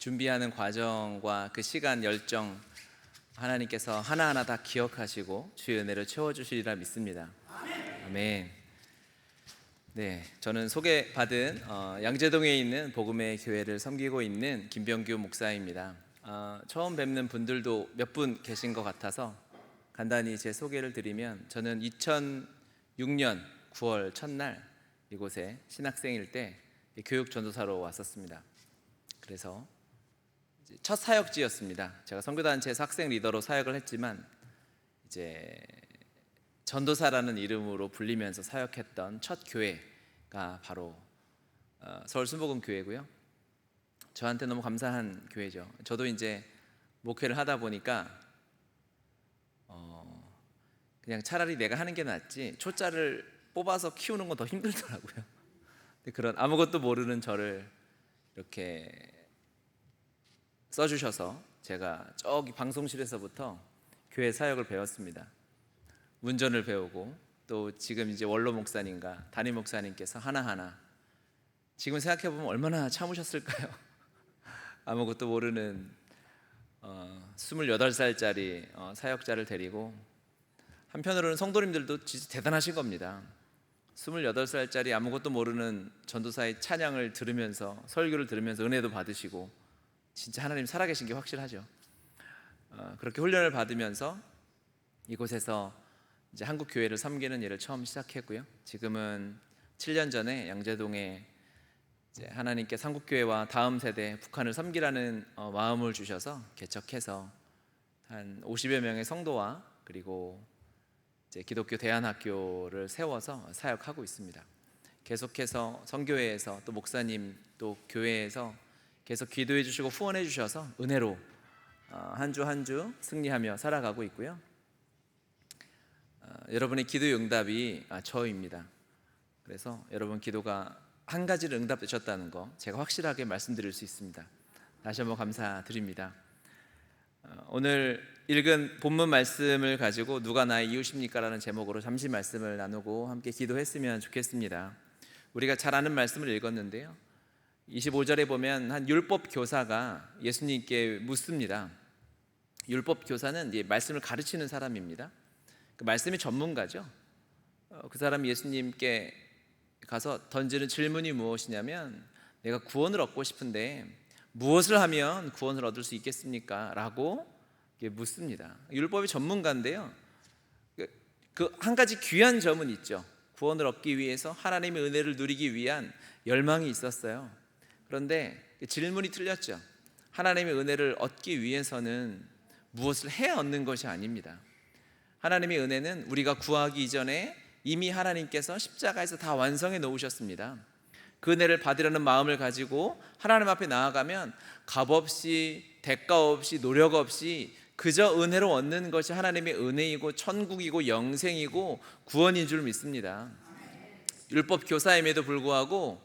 준비하는 과정과 그 시간 열정 하나님께서 하나하나 다 기억하시고 주의 은혜로 채워주시리라 믿습니다. 아멘. 네, 저는 소개받은 양재동에 있는 복음의 교회를 섬기고 있는 김병규 목사입니다. 처음 뵙는 분들도 몇 분 계신 것 같아서 간단히 제 소개를 드리면, 저는 2006년 9월 첫날 이곳에 신학생일 때 교육 전도사로 왔었습니다. 그래서 첫 사역지였습니다. 제가 선교단체에서 학생 리더로 사역을 했지만 이제 전도사라는 이름으로 불리면서 사역했던 첫 교회가 바로 서울 순복음 교회고요. 저한테 너무 감사한 교회죠. 저도 이제 목회를 하다 보니까 그냥 차라리 내가 하는 게 낫지 초짜를 뽑아서 키우는 건 더 힘들더라고요. 그런 아무것도 모르는 저를 이렇게 써주셔서 제가 저기 방송실에서부터 교회 사역을 배웠습니다. 운전을 배우고, 또 지금 이제 원로 목사님과 담임 목사님께서 하나하나, 지금 생각해보면 얼마나 참으셨을까요? 아무것도 모르는 28살짜리 사역자를 데리고, 한편으로는 성도님들도 진짜 대단하신 겁니다. 28살짜리 아무것도 모르는 전도사의 찬양을 들으면서, 설교를 들으면서 은혜도 받으시고, 진짜 하나님 살아계신 게 확실하죠. 그렇게 훈련을 받으면서 이곳에서 이제 한국 교회를 섬기는 일을 처음 시작했고요. 지금은 7년 전에 양재동에 이제 하나님께 한국 교회와 다음 세대 북한을 섬기라는 마음을 주셔서 개척해서 한 50여 명의 성도와 그리고 이제 기독교 대안학교를 세워서 사역하고 있습니다. 계속해서 선교회에서 또 목사님 또 교회에서 계속 기도해 주시고 후원해 주셔서 은혜로 한 주 한 주 승리하며 살아가고 있고요. 여러분의 기도의 응답이 저입니다. 그래서 여러분 기도가 한 가지를 응답되셨다는 거 제가 확실하게 말씀드릴 수 있습니다. 다시 한번 감사드립니다. 오늘 읽은 본문 말씀을 가지고 누가 나의 이웃입니까? 라는 제목으로 잠시 말씀을 나누고 함께 기도했으면 좋겠습니다. 우리가 잘 아는 말씀을 읽었는데요, 25절에 보면 한 율법 교사가 예수님께 묻습니다. 율법 교사는 이제 말씀을 가르치는 사람입니다. 그 말씀의 전문가죠. 그 사람이 예수님께 가서 던지는 질문이 무엇이냐면, 내가 구원을 얻고 싶은데 무엇을 하면 구원을 얻을 수 있겠습니까? 라고 묻습니다. 율법의 전문가인데요, 그 한 가지 귀한 점은 있죠. 구원을 얻기 위해서 하나님의 은혜를 누리기 위한 열망이 있었어요. 그런데 질문이 틀렸죠. 하나님의 은혜를 얻기 위해서는 무엇을 해야 얻는 것이 아닙니다. 하나님의 은혜는 우리가 구하기 이전에 이미 하나님께서 십자가에서 다 완성해 놓으셨습니다. 그 은혜를 받으려는 마음을 가지고 하나님 앞에 나아가면 값없이, 대가 없이, 노력 없이 그저 은혜로 얻는 것이 하나님의 은혜이고 천국이고 영생이고 구원인 줄 믿습니다. 율법 교사임에도 불구하고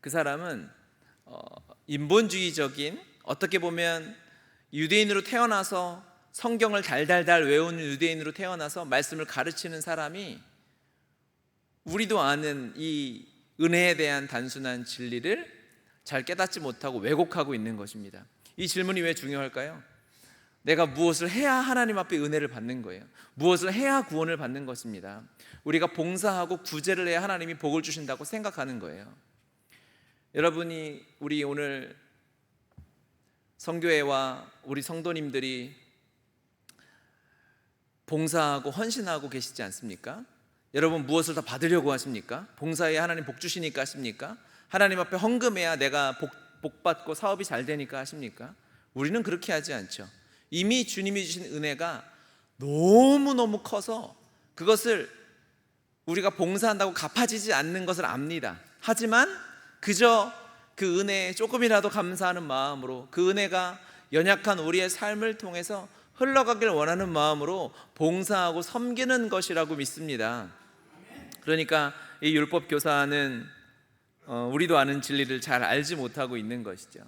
그 사람은 인본주의적인, 어떻게 보면 유대인으로 태어나서 성경을 달달달 외우는 유대인으로 태어나서 말씀을 가르치는 사람이 우리도 아는 이 은혜에 대한 단순한 진리를 잘 깨닫지 못하고 왜곡하고 있는 것입니다. 이 질문이 왜 중요할까요? 내가 무엇을 해야 하나님 앞에 은혜를 받는 거예요? 무엇을 해야 구원을 받는 것입니다. 우리가 봉사하고 구제를 해야 하나님이 복을 주신다고 생각하는 거예요. 여러분이, 우리 오늘 성교회와 우리 성도님들이 봉사하고 헌신하고 계시지 않습니까? 여러분 무엇을 더 받으려고 하십니까? 봉사에 하나님 복 주시니까 하십니까? 하나님 앞에 헌금해야 내가 복 받고 사업이 잘 되니까 하십니까? 우리는 그렇게 하지 않죠. 이미 주님이 주신 은혜가 너무너무 커서 그것을 우리가 봉사한다고 갚아지지 않는 것을 압니다. 하지만 그저 그 은혜에 조금이라도 감사하는 마음으로, 그 은혜가 연약한 우리의 삶을 통해서 흘러가길 원하는 마음으로 봉사하고 섬기는 것이라고 믿습니다. 그러니까 이 율법 교사는 우리도 아는 진리를 잘 알지 못하고 있는 것이죠.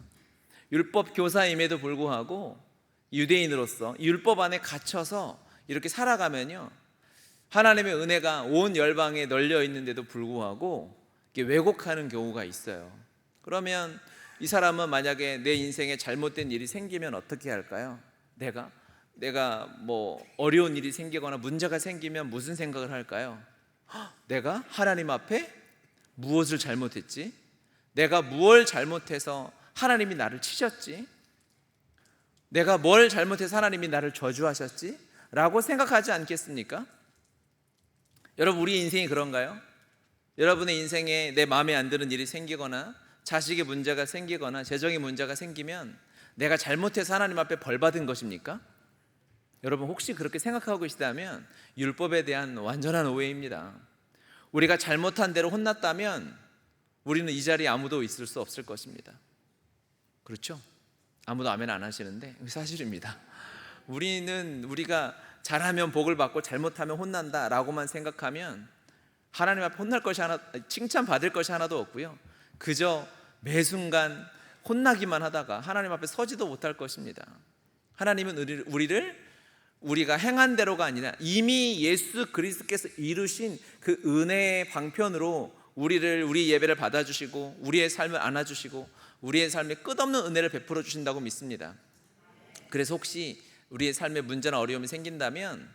율법 교사임에도 불구하고 유대인으로서 율법 안에 갇혀서 이렇게 살아가면요, 하나님의 은혜가 온 열방에 널려 있는데도 불구하고 왜곡하는 경우가 있어요. 그러면 이 사람은 만약에 내 인생에 잘못된 일이 생기면 어떻게 할까요? 내가 뭐 어려운 일이 생기거나 문제가 생기면 무슨 생각을 할까요? 내가 하나님 앞에 무엇을 잘못했지? 내가 무엇을 잘못해서 하나님이 나를 치셨지? 내가 뭘 잘못해서 하나님이 나를 저주하셨지? 라고 생각하지 않겠습니까? 여러분, 우리 인생이 그런가요? 여러분의 인생에 내 마음에 안 드는 일이 생기거나 자식의 문제가 생기거나 재정의 문제가 생기면 내가 잘못해서 하나님 앞에 벌 받은 것입니까? 여러분, 혹시 그렇게 생각하고 계시다면 율법에 대한 완전한 오해입니다. 우리가 잘못한 대로 혼났다면 우리는 이 자리에 아무도 있을 수 없을 것입니다. 그렇죠? 아무도 아멘 안 하시는데 사실입니다. 우리가 잘하면 복을 받고 잘못하면 혼난다 라고만 생각하면 하나님 앞에 혼날 것이 하나, 칭찬받을 것이 하나도 없고요, 그저 매 순간 혼나기만 하다가 하나님 앞에 서지도 못할 것입니다. 하나님은 우리가 행한 대로가 아니라 이미 예수 그리스도께서 이루신 그 은혜의 방편으로 우리 예배를 받아주시고 우리의 삶을 안아주시고 우리의 삶에 끝없는 은혜를 베풀어 주신다고 믿습니다. 그래서 혹시 우리의 삶에 문제나 어려움이 생긴다면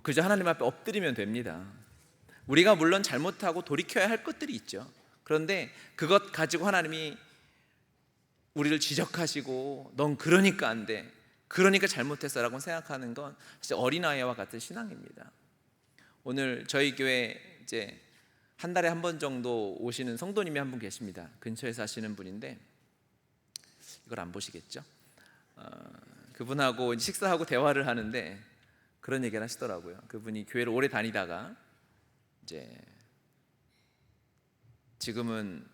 그저 하나님 앞에 엎드리면 됩니다. 우리가 물론 잘못하고 돌이켜야 할 것들이 있죠. 그런데 그것 가지고 하나님이 우리를 지적하시고 넌 그러니까 안 돼, 그러니까 잘못했어 라고 생각하는 건 진짜 어린아이와 같은 신앙입니다. 오늘 저희 교회 이제 한 달에 한 번 정도 오시는 성도님이 한 분 계십니다. 근처에 사시는 분인데 이걸 안 보시겠죠? 그분하고 식사하고 대화를 하는데 그런 얘기를 하시더라고요. 그분이 교회를 오래 다니다가 이제 지금은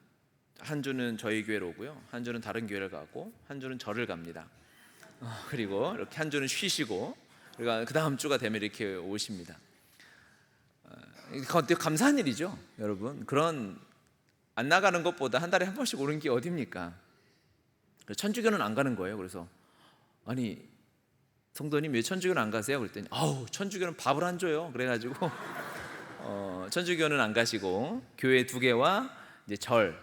한 주는 저희 교회로 오고요, 한 주는 다른 교회를 가고 한 주는 절을 갑니다. 그리고 이렇게 한 주는 쉬시고 그러니까 그 다음 주가 되면 이렇게 오십니다. 되게 감사한 일이죠, 여러분. 그런 안 나가는 것보다 한 달에 한 번씩 오는 게 어딥니까? 천주교는 안 가는 거예요. 그래서 아니 성도님 왜 천주교는 안 가세요? 그랬더니 천주교는 밥을 안 줘요. 그래가지고 천주교는 안 가시고 교회 2개와 이제 절,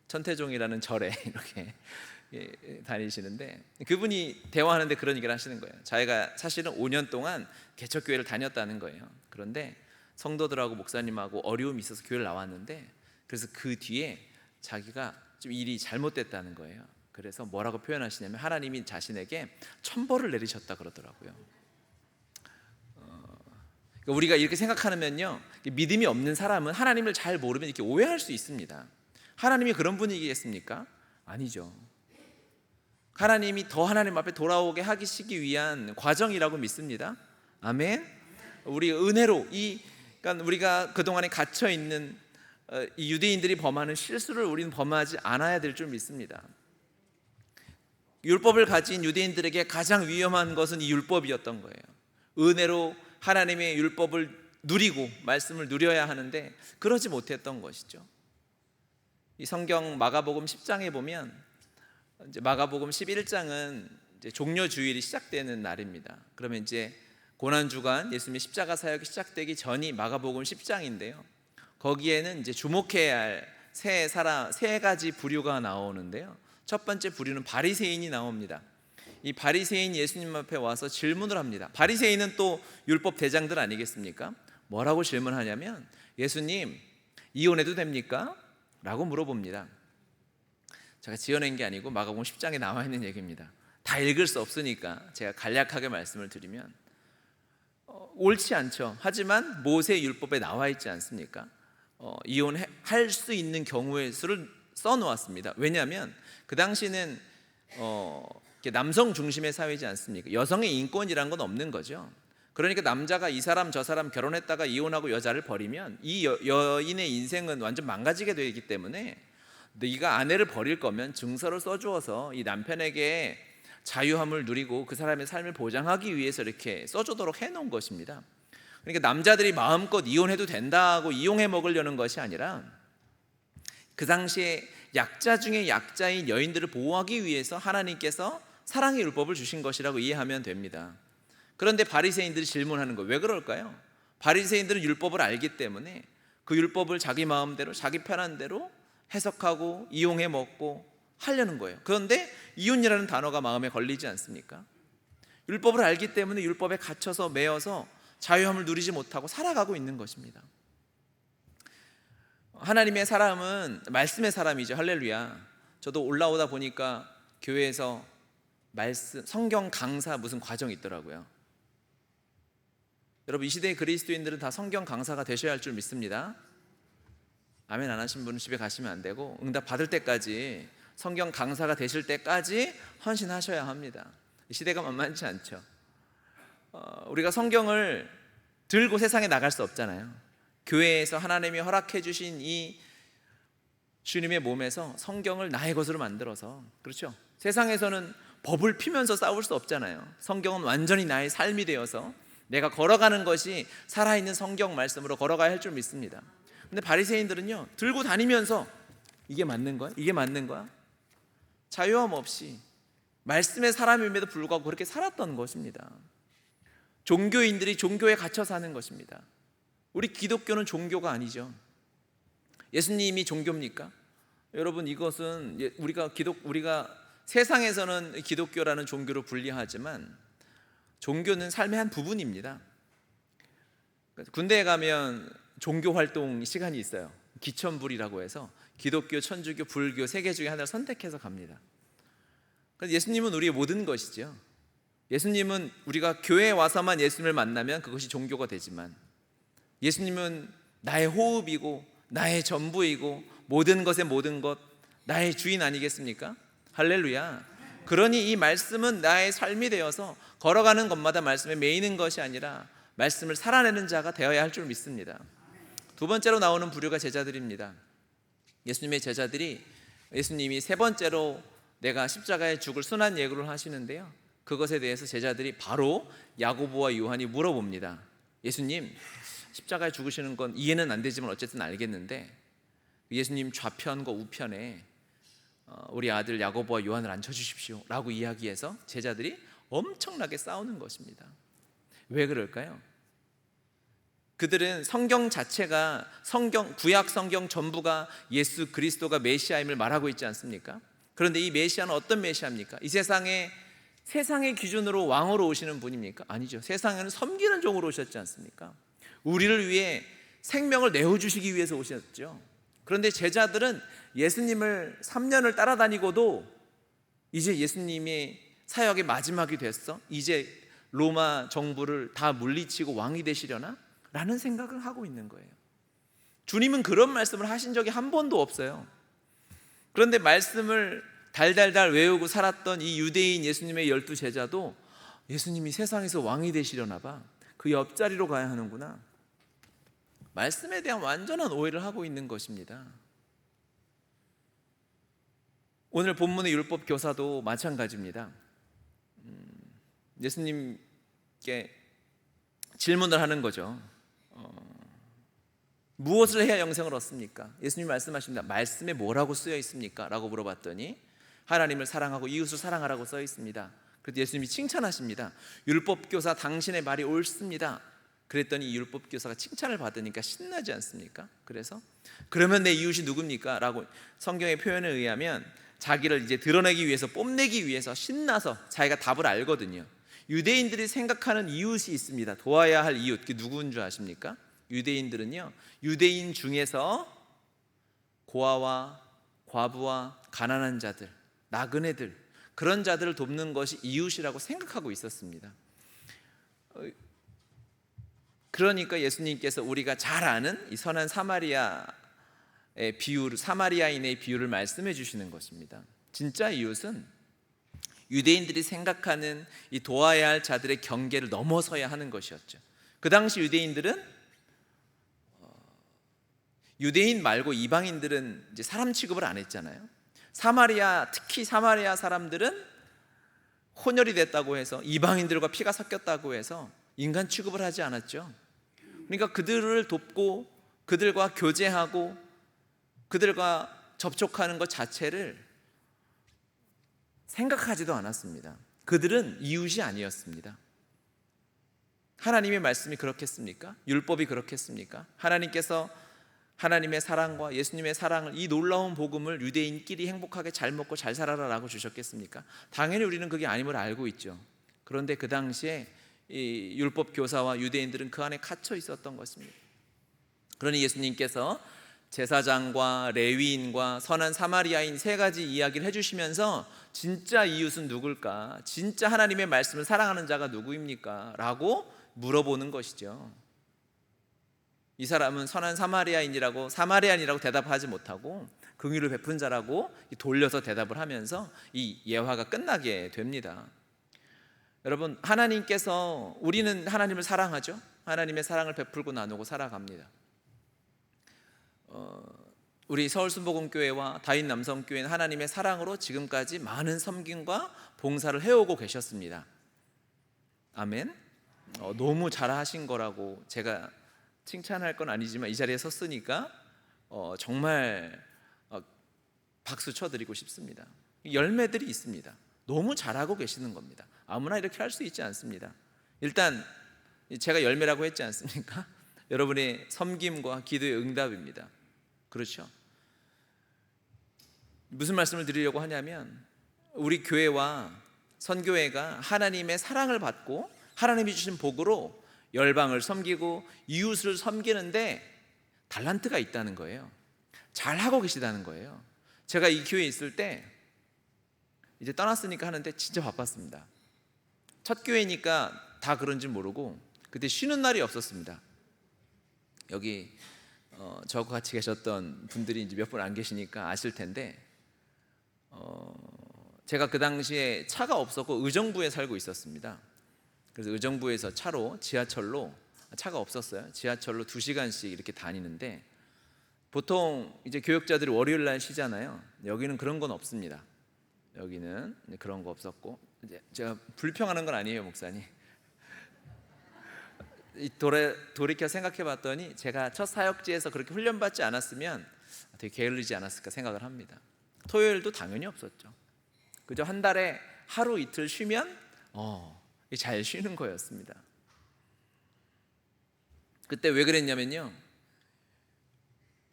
천태종이라는 절에 이렇게 다니시는데 그분이 대화하는데 그런 얘기를 하시는 거예요. 자기가 사실은 5년 동안 개척교회를 다녔다는 거예요. 그런데 성도들하고 목사님하고 어려움이 있어서 교회를 나왔는데 그래서 그 뒤에 자기가 좀 일이 잘못됐다는 거예요. 그래서 뭐라고 표현하시냐면 하나님이 자신에게 천벌을 내리셨다 그러더라고요. 우리가 이렇게 생각하면요, 믿음이 없는 사람은 하나님을 잘 모르면 이렇게 오해할 수 있습니다. 하나님이 그런 분이겠습니까? 아니죠. 하나님이 더 하나님 앞에 돌아오게 하시기 위한 과정이라고 믿습니다. 아멘. 우리 은혜로 그러니까 우리가 그동안에 갇혀 있는 이 유대인들이 범하는 실수를 우리는 범하지 않아야 될 줄 믿습니다. 율법을 가진 유대인들에게 가장 위험한 것은 이 율법이었던 거예요. 은혜로 하나님의 율법을 누리고 말씀을 누려야 하는데 그러지 못했던 것이죠. 이 성경 마가복음 10장에 보면 이제 마가복음 11장은 이제 종려 주일이 시작되는 날입니다. 그러면 이제 고난 주간 예수님의 십자가 사역이 시작되기 전이 마가복음 10장인데요. 거기에는 이제 주목해야 할 세 가지 부류가 나오는데요. 첫 번째 부류는 바리새인이 나옵니다. 이 바리새인 예수님 앞에 와서 질문을 합니다. 바리새인은 또 율법 대장들 아니겠습니까? 뭐라고 질문하냐면 예수님 이혼해도 됩니까? 라고 물어봅니다. 제가 지어낸 게 아니고 마가복음 10장에 나와 있는 얘기입니다. 다 읽을 수 없으니까 제가 간략하게 말씀을 드리면 옳지 않죠. 하지만 모세 율법에 나와 있지 않습니까? 이혼할 수 있는 경우의 수를 써놓았습니다. 왜냐하면 그 당시는 남성 중심의 사회지 않습니까? 여성의 인권이란 건 없는 거죠. 그러니까 남자가 이 사람 저 사람 결혼했다가 이혼하고 여자를 버리면 이 여인의 인생은 완전 망가지게 되기 때문에 네가 아내를 버릴 거면 증서를 써주어서 이 남편에게 자유함을 누리고 그 사람의 삶을 보장하기 위해서 이렇게 써주도록 해놓은 것입니다. 그러니까 남자들이 마음껏 이혼해도 된다고 이용해 먹으려는 것이 아니라 그 당시에 약자 중에 약자인 여인들을 보호하기 위해서 하나님께서 사랑의 율법을 주신 것이라고 이해하면 됩니다. 그런데 바리새인들이 질문하는 거예요. 왜 그럴까요? 바리새인들은 율법을 알기 때문에 그 율법을 자기 마음대로 자기 편한 대로 해석하고 이용해 먹고 하려는 거예요. 그런데 이윤이라는 단어가 마음에 걸리지 않습니까? 율법을 알기 때문에 율법에 갇혀서 매여서 자유함을 누리지 못하고 살아가고 있는 것입니다. 하나님의 사람은 말씀의 사람이죠. 할렐루야. 저도 올라오다 보니까 교회에서 말씀, 성경 강사 무슨 과정이 있더라고요. 여러분, 이 시대의 그리스도인들은 다 성경 강사가 되셔야 할 줄 믿습니다. 아멘 안 하신 분은 집에 가시면 안 되고, 응답 받을 때까지, 성경 강사가 되실 때까지 헌신하셔야 합니다. 이 시대가 만만치 않죠. 우리가 성경을 들고 세상에 나갈 수 없잖아요. 교회에서 하나님이 허락해 주신 이 주님의 몸에서 성경을 나의 것으로 만들어서, 그렇죠? 세상에서는 법을 피면서 싸울 수 없잖아요. 성경은 완전히 나의 삶이 되어서 내가 걸어가는 것이 살아있는 성경 말씀으로 걸어가야 할 줄 믿습니다. 근데 바리새인들은요, 들고 다니면서 이게 맞는 거야? 이게 맞는 거야? 자유함 없이 말씀의 사람임에도 불구하고 그렇게 살았던 것입니다. 종교인들이 종교에 갇혀 사는 것입니다. 우리 기독교는 종교가 아니죠. 예수님이 종교입니까? 여러분, 이것은 우리가 세상에서는 기독교라는 종교로 분리하지만 종교는 삶의 한 부분입니다. 군대에 가면 종교 활동 시간이 있어요. 기천불이라고 해서 기독교, 천주교, 불교 세 개 중에 하나를 선택해서 갑니다. 그래서 예수님은 우리의 모든 것이죠. 예수님은 우리가 교회에 와서만 예수님을 만나면 그것이 종교가 되지만, 예수님은 나의 호흡이고 나의 전부이고 모든 것의 모든 것, 나의 주인 아니겠습니까? 할렐루야. 그러니 이 말씀은 나의 삶이 되어서 걸어가는 것마다 말씀에 매이는 것이 아니라 말씀을 살아내는 자가 되어야 할 줄 믿습니다. 두 번째로 나오는 부류가 제자들입니다. 예수님의 제자들이, 예수님이 세 번째로 내가 십자가에 죽을 순환 예고를 하시는데요, 그것에 대해서 제자들이 바로 야고보와 요한이 물어봅니다. 예수님, 십자가에 죽으시는 건 이해는 안 되지만 어쨌든 알겠는데, 예수님 좌편과 우편에 우리 아들 야고보와 요한을 앉혀주십시오 라고 이야기해서 제자들이 엄청나게 싸우는 것입니다. 왜 그럴까요? 그들은 성경 자체가, 구약 성경 전부가 예수 그리스도가 메시아임을 말하고 있지 않습니까? 그런데 이 메시아는 어떤 메시아입니까? 이 세상의 기준으로 왕으로 오시는 분입니까? 아니죠. 세상에는 섬기는 종으로 오셨지 않습니까? 우리를 위해 생명을 내어주시기 위해서 오셨죠. 그런데 제자들은 예수님을 3년을 따라다니고도 이제 예수님의 사역의 마지막이 됐어? 이제 로마 정부를 다 물리치고 왕이 되시려나? 라는 생각을 하고 있는 거예요. 주님은 그런 말씀을 하신 적이 한 번도 없어요. 그런데 말씀을 달달달 외우고 살았던 이 유대인 예수님의 12 제자도 예수님이 세상에서 왕이 되시려나 봐, 그 옆자리로 가야 하는구나, 말씀에 대한 완전한 오해를 하고 있는 것입니다. 오늘 본문의 율법 교사도 마찬가지입니다. 예수님께 질문을 하는 거죠. 무엇을 해야 영생을 얻습니까? 예수님이 말씀하십니다. 말씀에 뭐라고 쓰여 있습니까? 라고 물어봤더니 하나님을 사랑하고 이웃을 사랑하라고 써 있습니다. 그래서 예수님이 칭찬하십니다. 율법교사, 당신의 말이 옳습니다. 그랬더니 이 율법교사가 칭찬을 받으니까 신나지 않습니까? 그래서 그러면 내 이웃이 누굽니까? 라고 성경의 표현에 의하면 자기를 이제 드러내기 위해서, 뽐내기 위해서 신나서 자기가 답을 알거든요. 유대인들이 생각하는 이웃이 있습니다. 도와야 할 이웃, 그게 누구인 줄 아십니까? 유대인들은요, 유대인 중에서 고아와 과부와 가난한 자들, 나그네들, 그런 자들을 돕는 것이 이웃이라고 생각하고 있었습니다. 그러니까 예수님께서 우리가 잘 아는 이 선한 사마리아인의 비유를 말씀해 주시는 것입니다. 진짜 이웃은 유대인들이 생각하는 이 도와야 할 자들의 경계를 넘어서야 하는 것이었죠. 그 당시 유대인들은, 유대인 말고 이방인들은 이제 사람 취급을 안 했잖아요. 특히 사마리아 사람들은 혼혈이 됐다고 해서, 이방인들과 피가 섞였다고 해서 인간 취급을 하지 않았죠. 그러니까 그들을 돕고 그들과 교제하고 그들과 접촉하는 것 자체를 생각하지도 않았습니다. 그들은 이웃이 아니었습니다. 하나님의 말씀이 그렇겠습니까? 율법이 그렇겠습니까? 하나님께서 하나님의 사랑과 예수님의 사랑을, 이 놀라운 복음을 유대인끼리 행복하게 잘 먹고 잘 살아라라고 주셨겠습니까? 당연히 우리는 그게 아님을 알고 있죠. 그런데 그 당시에 이 율법 교사와 유대인들은 그 안에 갇혀 있었던 것입니다. 그러니 예수님께서 제사장과 레위인과 선한 사마리아인 세 가지 이야기를 해주시면서 진짜 이웃은 누굴까? 진짜 하나님의 말씀을 사랑하는 자가 누구입니까? 라고 물어보는 것이죠. 이 사람은 선한 사마리아인이라고 대답하지 못하고 긍휼을 베푼 자라고 돌려서 대답을 하면서 이 예화가 끝나게 됩니다. 여러분, 하나님께서, 우리는 하나님을 사랑하죠. 하나님의 사랑을 베풀고 나누고 살아갑니다. 우리 서울순복음교회와 다윗남성교회는 하나님의 사랑으로 지금까지 많은 섬김과 봉사를 해오고 계셨습니다. 아멘. 너무 잘하신 거라고 제가 칭찬할 건 아니지만 이 자리에 섰으니까 정말 박수 쳐드리고 싶습니다. 열매들이 있습니다. 너무 잘하고 계시는 겁니다. 아무나 이렇게 할 수 있지 않습니다. 일단 제가 열매라고 했지 않습니까? 여러분의 섬김과 기도의 응답입니다. 그렇죠? 무슨 말씀을 드리려고 하냐면, 우리 교회와 선교회가 하나님의 사랑을 받고 하나님이 주신 복으로 열방을 섬기고 이웃을 섬기는데 달란트가 있다는 거예요. 잘하고 계시다는 거예요. 제가 이 교회에 있을 때, 이제 떠났으니까 하는데 진짜 바빴습니다. 첫 교회니까 다 그런지 모르고 그때 쉬는 날이 없었습니다. 여기 저하고 같이 계셨던 분들이 이제 몇 분 안 계시니까 아실 텐데, 제가 그 당시에 차가 없었고 의정부에 살고 있었습니다. 그래서 의정부에서 지하철로, 차가 없었어요. 지하철로 2시간씩 이렇게 다니는데, 보통 이제 교역자들이 월요일 날 쉬잖아요. 여기는 그런 건 없습니다. 여기는 그런 거 없었고, 이제 제가 불평하는 건 아니에요, 목사님. 돌이켜 생각해 봤더니 제가 첫 사역지에서 그렇게 훈련받지 않았으면 되게 게을르지 않았을까 생각을 합니다. 토요일도 당연히 없었죠. 그저 한 달에 하루 이틀 쉬면 잘 쉬는 거였습니다. 그때 왜 그랬냐면요,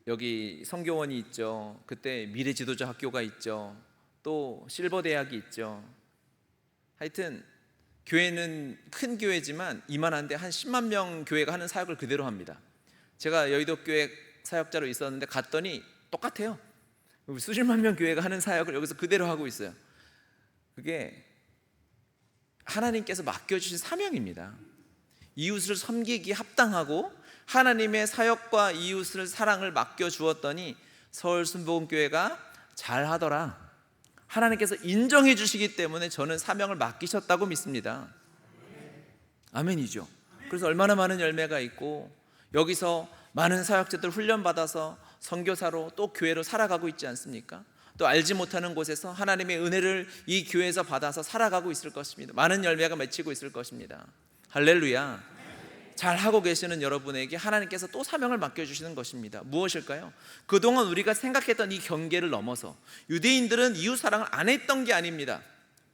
여기 성교원이 있죠. 그때 미래지도자 학교가 있죠. 또 실버대학이 있죠. 하여튼 교회는 큰 교회지만 이만한데 한 10만 명 교회가 하는 사역을 그대로 합니다. 제가 여의도 교회 사역자로 있었는데 갔더니 똑같아요. 수십만 명 교회가 하는 사역을 여기서 그대로 하고 있어요. 그게 하나님께서 맡겨주신 사명입니다. 이웃을 섬기기 합당하고 하나님의 사역과 이웃을 사랑을 맡겨주었더니 서울순복음교회가 잘하더라. 하나님께서 인정해 주시기 때문에 저는 사명을 맡기셨다고 믿습니다. 아멘이죠. 그래서 얼마나 많은 열매가 있고, 여기서 많은 사역자들 훈련받아서 선교사로 또 교회로 살아가고 있지 않습니까? 또 알지 못하는 곳에서 하나님의 은혜를 이 교회에서 받아서 살아가고 있을 것입니다. 많은 열매가 맺히고 있을 것입니다. 할렐루야. 잘하고 계시는 여러분에게 하나님께서 또 사명을 맡겨주시는 것입니다. 무엇일까요? 그동안 우리가 생각했던 이 경계를 넘어서, 유대인들은 이웃 사랑을 안 했던 게 아닙니다.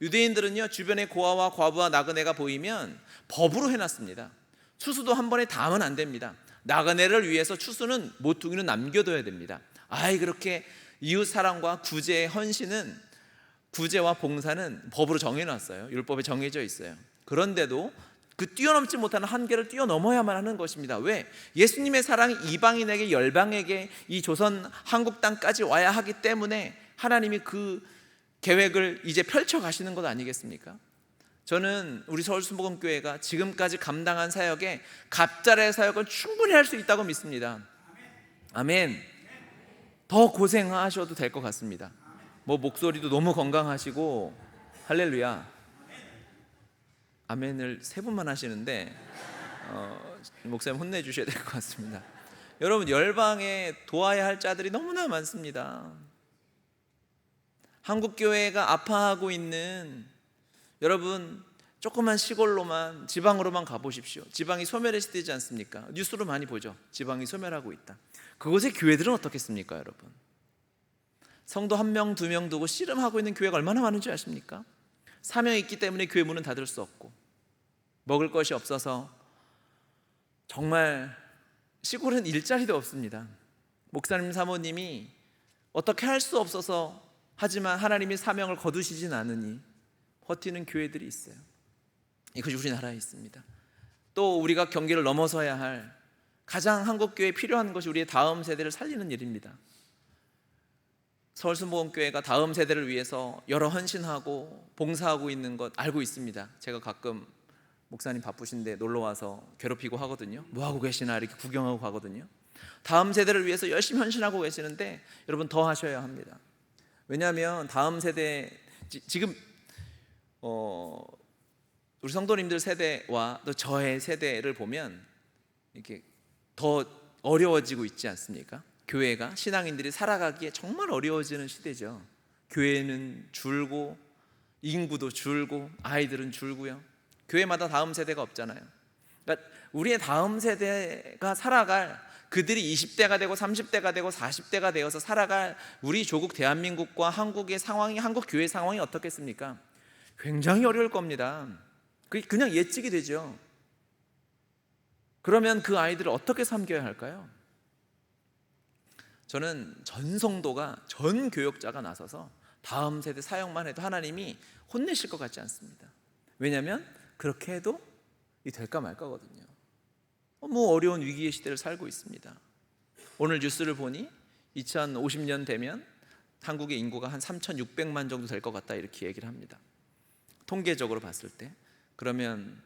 유대인들은요, 주변에 고아와 과부와 나그네가 보이면 법으로 해놨습니다. 추수도 한 번에 다 하면 안 됩니다. 나그네를 위해서 추수는 모퉁이는 남겨둬야 됩니다. 그렇게 이웃 사랑과 구제의 헌신은, 구제와 봉사는 법으로 정해놨어요. 율법에 정해져 있어요. 그런데도 그 뛰어넘지 못하는 한계를 뛰어넘어야만 하는 것입니다. 왜? 예수님의 사랑이 이방인에게, 열방에게, 이 조선 한국 땅까지 와야 하기 때문에 하나님이 그 계획을 이제 펼쳐 가시는 것 아니겠습니까? 저는 우리 서울순복음교회가 지금까지 감당한 사역에 갑절의 사역은 충분히 할 수 있다고 믿습니다. 아멘. 더 고생하셔도 될 것 같습니다. 목소리도 너무 건강하시고, 할렐루야. 아멘을 3분만 하시는데 목사님 혼내주셔야 될 것 같습니다. 여러분, 열방에 도와야 할 자들이 너무나 많습니다. 한국교회가 아파하고 있는 여러분, 조그만 시골로만, 지방으로만 가보십시오. 지방이 소멸의 시대지 않습니까? 뉴스로 많이 보죠. 지방이 소멸하고 있다. 그곳의 교회들은 어떻겠습니까, 여러분? 성도 1명, 2명 두고 씨름하고 있는 교회가 얼마나 많은지 아십니까? 사명이 있기 때문에 교회 문은 닫을 수 없고, 먹을 것이 없어서 정말 시골은 일자리도 없습니다. 목사님 사모님이 어떻게 할 수 없어서 하지만 하나님이 사명을 거두시진 않으니 버티는 교회들이 있어요. 이것이 우리나라에 있습니다. 또 우리가 경계를 넘어서야 할 가장 한국교회에 필요한 것이 우리의 다음 세대를 살리는 일입니다. 서울순복음교회가 다음 세대를 위해서 여러 헌신하고 봉사하고 있는 것 알고 있습니다. 제가 가끔 목사님 바쁘신데 놀러와서 괴롭히고 하거든요. 뭐하고 계시나 이렇게 구경하고 가거든요. 다음 세대를 위해서 열심히 헌신하고 계시는데 여러분 더 하셔야 합니다. 왜냐하면 다음 세대 지금 우리 성도님들 세대와 또 저의 세대를 보면 이렇게 더 어려워지고 있지 않습니까? 교회가 신앙인들이 살아가기에 정말 어려워지는 시대죠. 교회는 줄고 인구도 줄고 아이들은 줄고요. 교회마다 다음 세대가 없잖아요. 그러니까 우리의 다음 세대가 살아갈 그들이 20대가 되고 30대가 되고 40대가 되어서 살아갈 우리 조국 대한민국과 한국의 상황이 한국 교회 상황이 어떻겠습니까? 굉장히 어려울 겁니다. 그냥 예측이 되죠. 그러면 그 아이들을 어떻게 섬겨야 할까요? 저는 전 성도가 전 교역자가 나서서 다음 세대 사역만 해도 하나님이 혼내실 것 같지 않습니다. 왜냐하면 그렇게 해도 될까 말까거든요. 너무 어려운 위기의 시대를 살고 있습니다. 오늘 뉴스를 보니 2050년 되면 한국의 인구가 한 3,600만 정도 될 것 같다 이렇게 얘기를 합니다. 통계적으로 봤을 때 그러면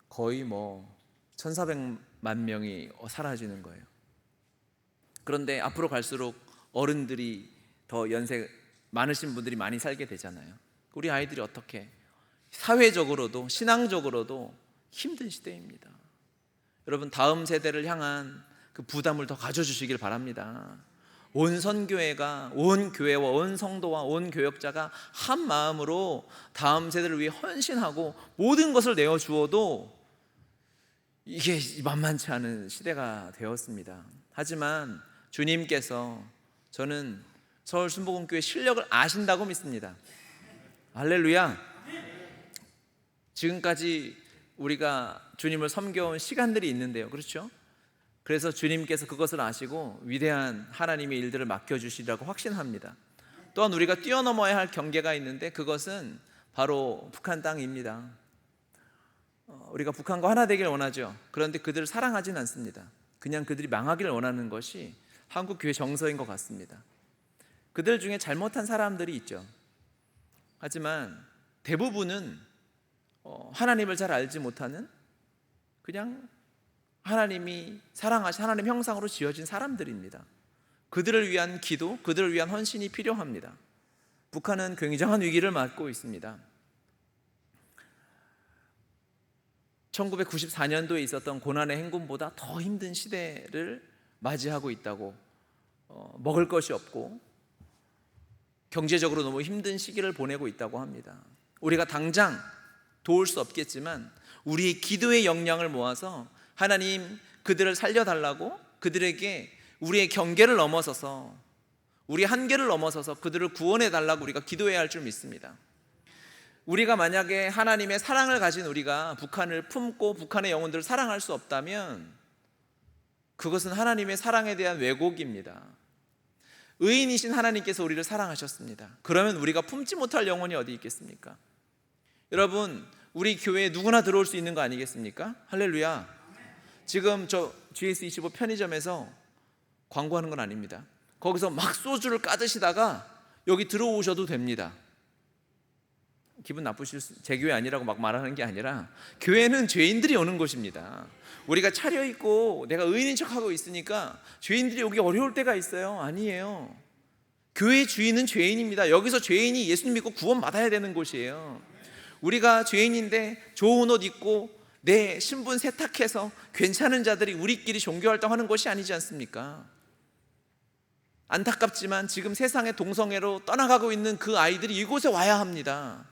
거의 1,400만 명이 사라지는 거예요. 그런데 앞으로 갈수록 어른들이 더 연세 많으신 분들이 많이 살게 되잖아요. 우리 아이들이 어떻게 사회적으로도 신앙적으로도 힘든 시대입니다. 여러분 다음 세대를 향한 그 부담을 더 가져주시길 바랍니다. 온 선교회가 온 교회와 온 성도와 온 교역자가 한 마음으로 다음 세대를 위해 헌신하고 모든 것을 내어주어도 이게 만만치 않은 시대가 되었습니다. 하지만 주님께서 저는 서울순복음교회 실력을 아신다고 믿습니다. 할렐루야. 지금까지 우리가 주님을 섬겨온 시간들이 있는데요, 그렇죠? 그래서 주님께서 그것을 아시고 위대한 하나님의 일들을 맡겨주시라고 확신합니다. 또한 우리가 뛰어넘어야 할 경계가 있는데 그것은 바로 북한 땅입니다. 우리가 북한과 하나 되길 원하죠. 그런데 그들을 사랑하진 않습니다. 그냥 그들이 망하기를 원하는 것이 한국 교회 정서인 것 같습니다. 그들 중에 잘못한 사람들이 있죠. 하지만 대부분은 하나님을 잘 알지 못하는 그냥 하나님이 사랑하신 하나님 형상으로 지어진 사람들입니다. 그들을 위한 기도, 그들을 위한 헌신이 필요합니다. 북한은 굉장한 위기를 맞고 있습니다. 1994년도에 있었던 고난의 행군보다 더 힘든 시대를 맞이하고 있다고, 먹을 것이 없고 경제적으로 너무 힘든 시기를 보내고 있다고 합니다. 우리가 당장 도울 수 없겠지만 우리의 기도의 역량을 모아서 하나님 그들을 살려달라고, 그들에게 우리의 경계를 넘어서서 우리 한계를 넘어서서 그들을 구원해달라고 우리가 기도해야 할 줄 믿습니다. 우리가 만약에 하나님의 사랑을 가진 우리가 북한을 품고 북한의 영혼들을 사랑할 수 없다면 그것은 하나님의 사랑에 대한 왜곡입니다. 의인이신 하나님께서 우리를 사랑하셨습니다. 그러면 우리가 품지 못할 영혼이 어디 있겠습니까? 여러분, 우리 교회에 누구나 들어올 수 있는 거 아니겠습니까? 할렐루야. 지금 저 GS25 편의점에서 광고하는 건 아닙니다. 거기서 막 소주를 까드시다가 여기 들어오셔도 됩니다. 기분 나쁘실 제 교회 아니라고 막 말하는 게 아니라 교회는 죄인들이 오는 곳입니다. 우리가 차려입고 내가 의인인 척하고 있으니까 죄인들이 오기 어려울 때가 있어요. 아니에요. 교회 주인은 죄인입니다. 여기서 죄인이 예수님 믿고 구원 받아야 되는 곳이에요. 우리가 죄인인데 좋은 옷 입고 내 신분 세탁해서 괜찮은 자들이 우리끼리 종교활동하는 것이 아니지 않습니까? 안타깝지만 지금 세상의 동성애로 떠나가고 있는 그 아이들이 이곳에 와야 합니다.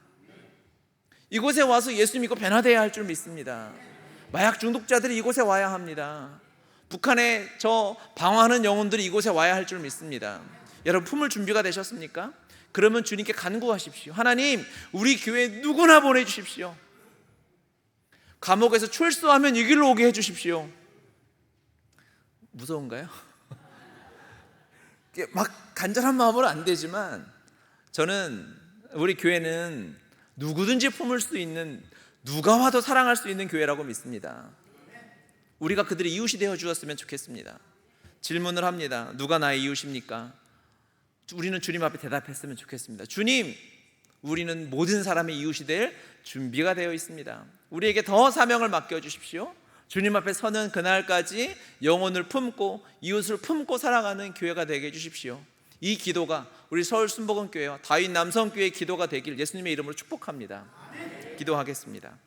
이곳에 와서 예수 믿고 변화되어야 할 줄 믿습니다. 마약 중독자들이 이곳에 와야 합니다. 북한에 저 방황하는 영혼들이 이곳에 와야 할 줄 믿습니다. 여러분 품을 준비가 되셨습니까? 그러면 주님께 간구하십시오. 하나님, 우리 교회에 누구나 보내주십시오. 감옥에서 출소하면 이 길로 오게 해주십시오. 무서운가요? 막 간절한 마음으로 안 되지만 저는 우리 교회는 누구든지 품을 수 있는, 누가 와도 사랑할 수 있는 교회라고 믿습니다. 우리가 그들의 이웃이 되어 주었으면 좋겠습니다. 질문을 합니다. 누가 나의 이웃입니까? 우리는 주님 앞에 대답했으면 좋겠습니다. 주님, 우리는 모든 사람의 이웃이 될 준비가 되어 있습니다. 우리에게 더 사명을 맡겨주십시오. 주님 앞에 서는 그날까지 영혼을 품고 이웃을 품고 살아가는 교회가 되게 해주십시오. 이 기도가 우리 서울 순복음교회와 다윗 남성교회의 기도가 되길 예수님의 이름으로 축복합니다. 기도하겠습니다.